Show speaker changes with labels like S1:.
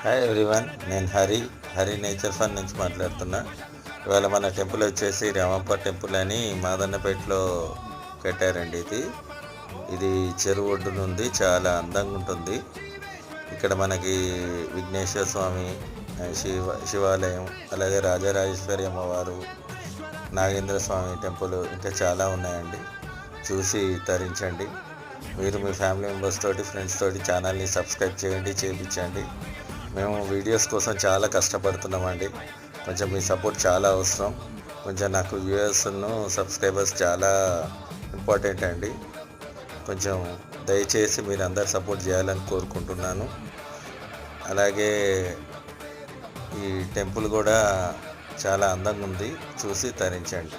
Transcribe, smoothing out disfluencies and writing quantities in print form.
S1: Hi everyone, నేను Hari nature fun నుంచి మాట్లాడుతున్నా. ఇవాళ మన టెంపుల్ వచ్చేసి రామప్ప టెంపుల్ అని మాదన్నపేటలో కట్టారండి. ఇది చెరువు ఒడ్డున ఉంది, చాలా అందంగా ఉంటుంది. ఇక్కడ మనకి విఘ్నేశ్వర స్వామి, శివాలయం, అలాగే రాజరాజేశ్వరి అమ్మవారు, నాగేంద్ర స్వామి టెంపుల్, ఇంకా చాలా ఉన్నాయండి. చూసి తరించండి. మీరు మీ ఫ్యామిలీ మెంబర్స్ తోటి, ఫ్రెండ్స్ తోటి ఛానల్ని సబ్స్క్రైబ్ చేయండి, చేయించండి. మేము వీడియోస్ కోసం చాలా కష్టపడుతున్నామండి. కొంచెం మీ సపోర్ట్ చాలా అవసరం. కొంచెం నాకు వ్యూవర్స్ను, సబ్స్క్రైబర్స్ చాలా ఇంపార్టెంట్ అండి. కొంచెం దయచేసి మీరు అందరు సపోర్ట్ చేయాలని కోరుకుంటున్నాను. అలాగే ఈ టెంపుల్ కూడా చాలా అందంగా ఉంది, చూసి తరించండి.